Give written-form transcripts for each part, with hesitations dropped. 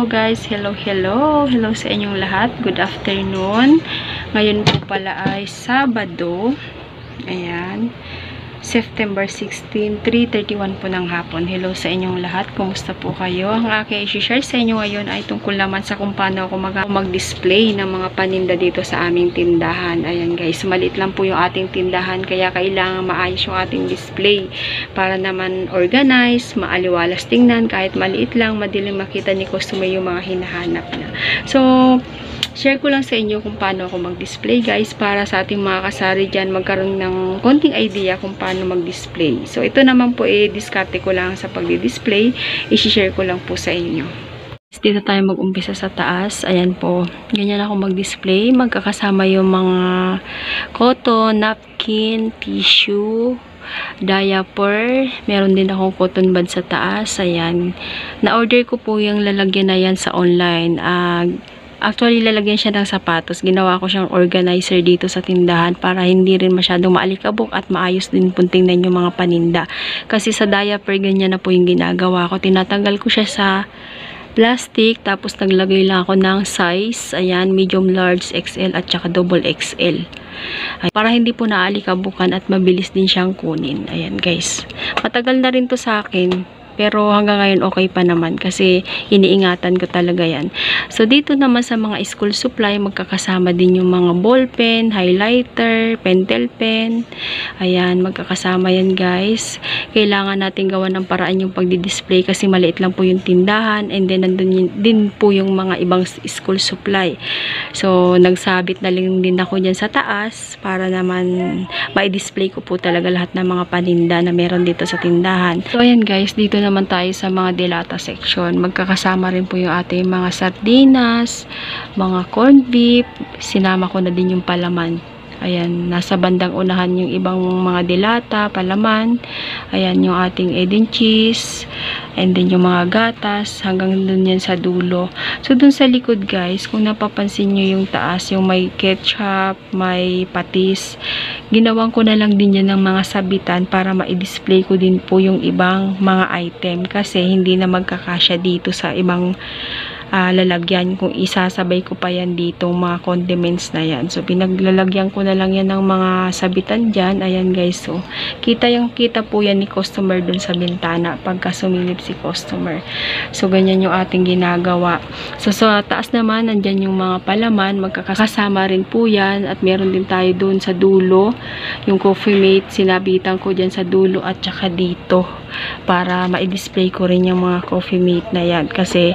guys, hello sa inyong lahat. Good afternoon. Ngayon po pala ay Sabado. Ayan. September 16, 3:31 po ng hapon. Hello sa inyong lahat. Kumusta po kayo? Ang aking i-share sa inyo ngayon ay tungkol naman sa kung paano ako mag-display ng mga paninda dito sa aming tindahan. Ayan guys, maliit lang po yung ating tindahan kaya kailangan maayos yung ating display para naman organize, maaliwalas tingnan, kahit maliit lang, madaling makita ni customer yung mga hinahanap niya. So, share ko lang sa inyo kung paano ako mag-display guys, para sa ating mga kasari dyan magkaroon ng konting idea kung paano mag-display. So ito naman po diskarte ko lang sa pag-display, i-share ko lang po sa inyo. Dito tayo mag-umpisa sa taas. Ayan po, ganyan ako mag-display. Magkakasama yung mga cotton, napkin, tissue, diaper. Meron din akong cotton bud sa taas. Ayan, na-order ko po yung lalagyan na yan sa online. Actually, lalagyan siya ng sapatos. Ginawa ko siyang organizer dito sa tindahan para hindi rin masyadong maalikabok at maayos din po tingnan yung mga paninda. Kasi sa diaper, ganyan na po yung ginagawa ko. Tinatanggal ko siya sa plastic, tapos naglagay lang ako ng size. Ayan, medium, large, XL at saka double XL. Para hindi po naalikabukan at mabilis din siyang kunin. Ayan guys. Matagal na rin to sa akin. Pero hanggang ngayon okay pa naman kasi iniingatan ko talaga yan. So dito naman sa mga school supply, magkakasama din yung mga ball pen, highlighter, pentel pen. Ayan, magkakasama yan guys. Kailangan natin gawa ng paraan yung pagdi-display kasi maliit lang po yung tindahan, and then nandun din po yung mga ibang school supply. So nagsabit na lang din ako dyan sa taas para naman ma-display ko po talaga lahat ng mga paninda na meron dito sa tindahan. So ayan guys, dito naman tayo sa mga delata section. Magkakasama rin po yung ating mga sardinas, mga corned beef. Sinama ko na din yung palaman. Ayan, nasa bandang unahan yung ibang mga delata, palaman. Ayan, yung ating Edin cheese. And then yung mga gatas, hanggang dun yan sa dulo. So, dun sa likod guys, kung napapansin nyo yung taas, yung may ketchup, may patis, ginawan ko na lang din yan ng mga sabitan para ma-display ko din po yung ibang mga item. Kasi hindi na magkakasya dito sa ibang lalagyan kung isasabay ko pa yan dito mga condiments na yan. So pinaglalagyan ko na lang yan ng mga sabitan dyan. Ayan guys, so kita po yan ni customer dun sa bintana pagka sumilip si customer. So ganyan yung ating ginagawa. So sa taas naman nandyan yung mga palaman, magkakasama rin po yan, at meron din tayo dun sa dulo yung coffee mate, sinabitan ko dyan sa dulo at saka dito para ma-display ko rin yung mga coffee mate na yan kasi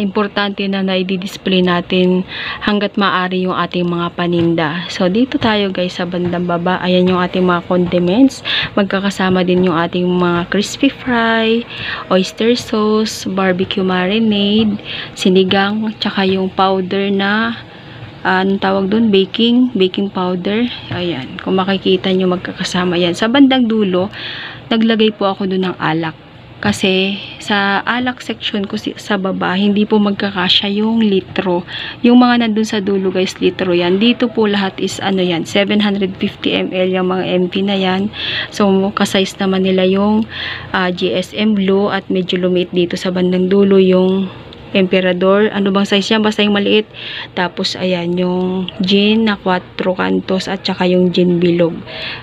importante na i-display natin hanggat maaari yung ating mga paninda. So dito tayo guys sa bandang baba. Ayan yung ating mga condiments. Magkakasama din yung ating mga crispy fry, oyster sauce, barbecue marinade, sinigang, tsaka yung powder na anong tawag doon? Baking powder. Ayan, kung makikita nyo magkakasama yan. Sa bandang dulo, naglagay po ako doon ng alak. Kasi sa alak section ko sa baba, hindi po magkakasya yung litro. Yung mga nandun sa dulo guys, litro yan. Dito po lahat is ano yan, 750 ml yung mga MP na yan. So kasize naman nila yung GSM Blue, at medyo lumit dito sa bandang dulo yung Emperador. Ano bang size yan? Basta yung maliit. Tapos ayan yung gin na 4 cantos at saka yung gin bilog.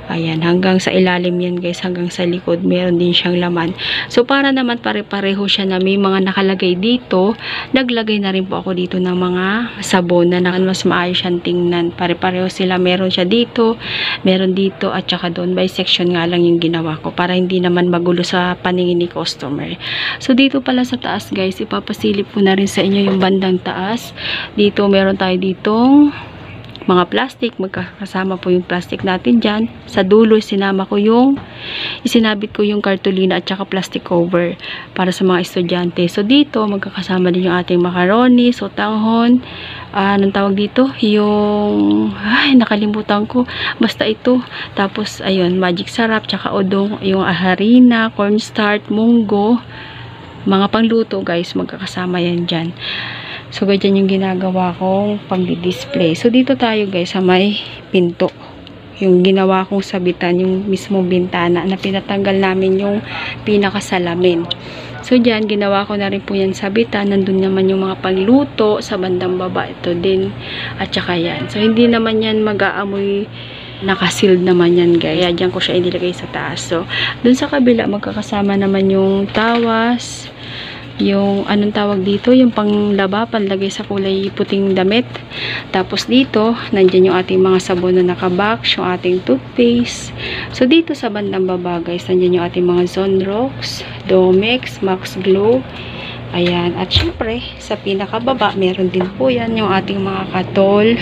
Ayan, hanggang sa ilalim yan guys, hanggang sa likod meron din siyang laman. So para naman pare-pareho siya na may mga nakalagay dito, naglagay na rin po ako dito ng mga sabon na mas maayos siyang tingnan. Pare-pareho sila, meron siya dito, meron dito, at saka doon. By section nga lang yung ginawa ko para hindi naman magulo sa paningin ni customer. So dito pala sa taas guys, ipapasilip ko na rin sa inyo yung bandang taas. Dito meron tayo ditong mga plastic, magkakasama po yung plastic natin dyan. Sa dulo isinabit ko yung cartolina at saka plastic cover para sa mga estudyante. So dito magkakasama din yung ating macaroni, sotanghon, anong tawag dito? Yung nakalimutan ko, basta ito. Tapos ayun, magic sarap, tsaka udong, yung harina, cornstarch, munggo, mga pangluto guys, magkakasama yan dyan. So ganyan yung ginagawa kong pag-display. So dito tayo guys sa may pinto. Yung ginawa kong sabitan, yung mismong bintana na pinatanggal namin yung pinakasalamin. So, dyan, ginawa ko na rin po yan sabitan. Nandun naman yung mga pangluto sa bandang baba. Ito din. At saka yan. So, hindi naman yan mag-aamoy. Nakasealed naman yan, guys. Kaya dyan ko siya inilagay sa taas. So, dun sa kabila, magkakasama naman yung tawas. Yung, anong tawag dito? Yung panglaba, panlagay sa kulay puting damit. Tapos dito, nandyan yung ating mga sabon na nakabox, yung ating toothpaste. So, dito sa bandang baba, guys, nandyan yung ating mga Zonrox, Domex, Max Glow. Ayan. At syempre, sa pinakababa, meron din po yan yung ating mga Katol,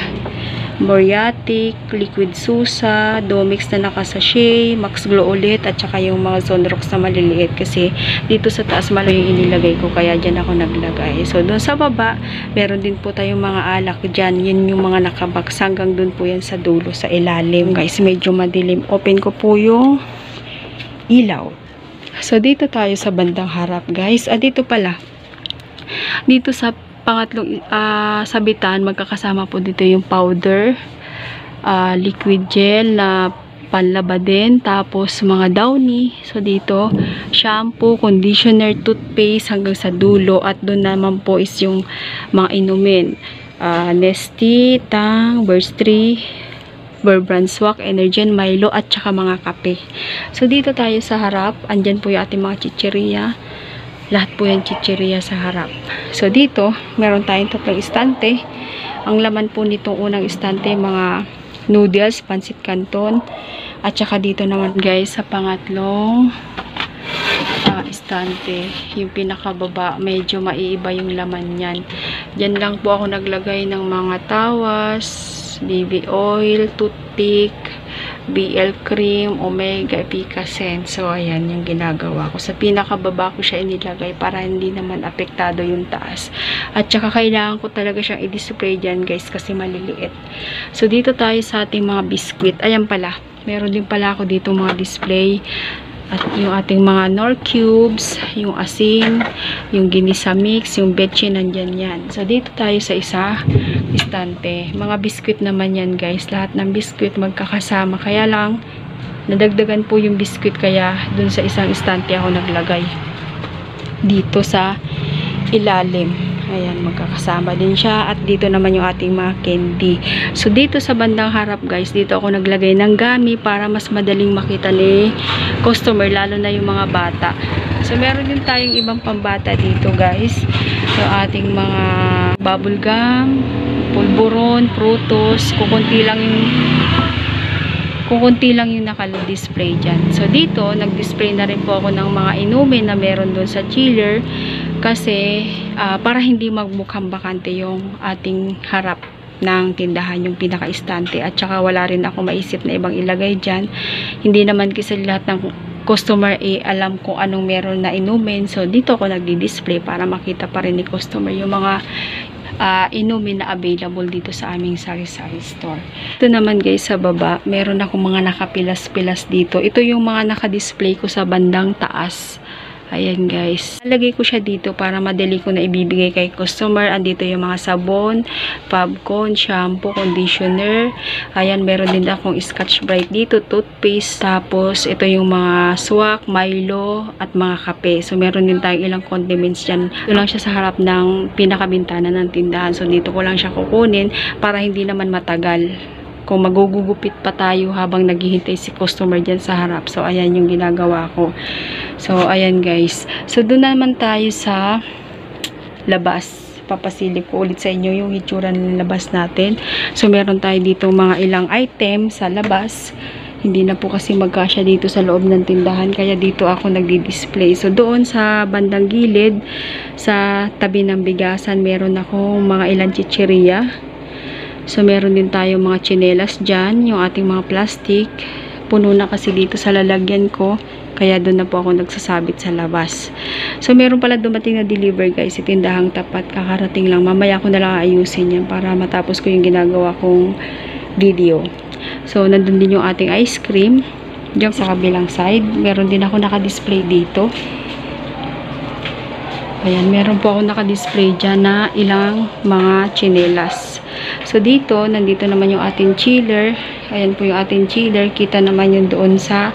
Moriatic, Liquid Susa, Domex na nakasachet, Max Glow ulit, at saka yung mga Zonrox na maliliit kasi dito sa taas malo yung inilagay ko kaya dyan ako naglagay. So, doon sa baba, meron din po tayong mga alak dyan. Yun yung mga nakabox hanggang doon po yan sa dulo, sa ilalim. Guys, medyo madilim. Open ko po yung ilaw. So, dito tayo sa bandang harap, guys. Dito pala. Dito sa pangatlong sabitan, magkakasama po dito yung powder, liquid gel na panlaba din, tapos mga downy. So dito, shampoo, conditioner, toothpaste hanggang sa dulo, at doon naman po is yung mga inumin. Nestea, Tang, Burst 3, Burbrand Swak, Energen, Milo, at saka mga kape. So dito tayo sa harap, andyan po yung ating mga chichirya. Lahat po yan chichirya sa harap. So, dito, meron tayong tatlong istante. Ang laman po nitong unang istante, mga noodles, pancit canton. At saka dito naman, guys, sa pangatlong istante, yung pinakababa, medyo maiiba yung laman yan. Diyan lang po ako naglagay ng mga tawas, BB oil, toothpick, BL cream, Omega, Epicacent. So, ayan yung ginagawa ko. Sa pinakababa ko siya inilagay para hindi naman apektado yung taas. At saka kailangan ko talaga siyang i-display dyan, guys, kasi maliliit. So, dito tayo sa ating mga biscuit. Ayan pala. Meron din pala ako dito mga display. At yung ating mga Knorr cubes, yung asin, yung ginisa mix, yung betchin, nandyan yan. So, dito tayo sa isa istante. Mga biscuit naman yan, guys. Lahat ng biscuit magkakasama. Kaya lang, nadagdagan po yung biscuit, kaya dun sa isang istante ako naglagay. Dito sa ilalim. Ayan, magkakasama din siya. At dito naman yung ating mga candy. So, dito sa bandang harap, guys, dito ako naglagay ng gummy para mas madaling makita ni customer, lalo na yung mga bata. So, meron din tayong ibang pambata dito, guys. So, ating mga bubble gum, pulburon, prutos, kukunti lang yung naka-display dyan. So, dito, nag-display na rin po ako ng mga inumin na meron doon sa chiller kasi para hindi magmukhang bakante yung ating harap ng tindahan, yung pinaka-istante, at saka wala rin ako maisip na ibang ilagay dyan. Hindi naman kasi lahat ng customer alam kung anong meron na inumin. So, dito ako nagdi-display para makita pa rin ni customer yung mga inumin na available dito sa aming sari-sari store. Ito naman, guys, sa baba, meron akong mga nakapilas-pilas dito. Ito yung mga naka-display ko sa bandang taas. Ayan, guys. Nalagay ko siya dito para madali ko na ibibigay kay customer. Andito yung mga sabon, Fabcon, shampoo, conditioner. Ayan, meron din akong Scotch Brite dito, toothpaste. Tapos, ito yung mga swak, Milo, at mga kape. So, meron din tayong ilang condiments dyan. Ito lang siya sa harap ng pinakabintana ng tindahan. So, dito ko lang siya kukunin para hindi naman matagal. Kung magugugupit pa tayo habang naghihintay si customer dyan sa harap. So, ayan yung ginagawa ko. So, ayan, guys. So, doon naman tayo sa labas. Papasilip ko ulit sa inyo yung itsura ng labas natin. So, meron tayo dito mga ilang item sa labas. Hindi na po kasi magkasya dito sa loob ng tindahan. Kaya dito ako nagdi-display. So, doon sa bandang gilid, sa tabi ng bigasan, meron akong mga ilang chichirya. So, meron din tayo mga tsinelas dyan, yung ating mga plastic. Puno na kasi dito sa lalagyan ko. Kaya doon na po ako nagsasabit sa labas. So, meron pala dumating na deliver, guys. Tindahang tapat. Kakarating lang. Mamaya ko na lang ayusin yan para matapos ko yung ginagawa kong video. So, nandun din yung ating ice cream. Diyan sa kabilang side. Meron din ako naka-display dito. Ayan, meron po ako naka-display dyan na ilang mga tsinelas. So, dito, nandito naman yung ating chiller. Ayan po yung ating chiller. Kita naman yun doon sa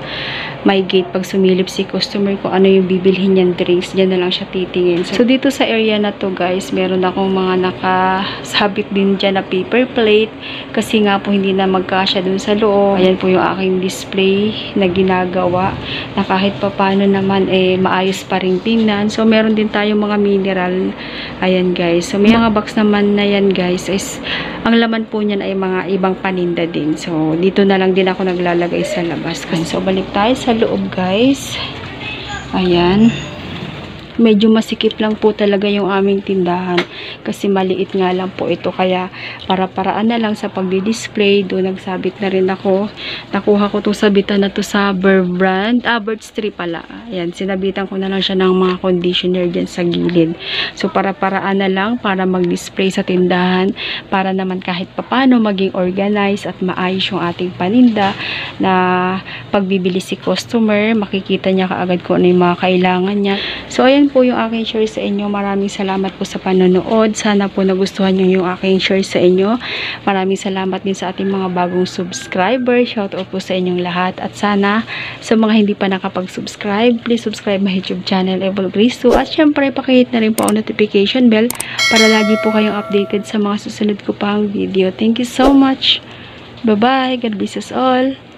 may gate pag sumilip si customer kung ano yung bibilhin niyang drinks. Diyan na lang siya titingin. So, dito sa area na to guys, meron akong mga nakasabit din dyan na paper plate kasi nga po hindi na magkasya dun sa loob. Ayan po yung aking display na ginagawa na kahit papano naman maayos pa rin tingnan. So, meron din tayong mga mineral. Ayan guys. So, may mga box naman na yan guys is ang laman po niyan ay mga ibang paninda din. So, dito na lang din ako naglalagay sa labas. So, balik tayo sa loob guys. Ayan. Medyo masikip lang po talaga yung aming tindahan kasi maliit nga lang po ito, kaya para-paraan na lang sa pagdi-display. Doon nagsabit na rin ako. Nakuha ko itong sabitan na to sa Burr brand, Birds Tree pala. Ayan, sinabitan ko na lang siya ng mga conditioner dyan sa gilid. So para-paraan na lang para mag-display sa tindahan, para naman kahit papano maging organized at maayos yung ating paninda, na pagbibili si customer makikita niya kaagad kung ano yung mga kailangan niya. So ayan po yung aking share sa inyo. Maraming salamat po sa panonood. Sana po nagustuhan nyo yung aking share sa inyo. Maraming salamat din sa ating mga bagong subscriber. Shoutout po sa inyong lahat. At sana sa mga hindi pa nakapag-subscribe, please subscribe my YouTube channel, Evil Cristo. At syempre, pakihit na rin po ang notification bell para lagi po kayong updated sa mga susunod ko pang video. Thank you so much. Bye-bye. God bless us all.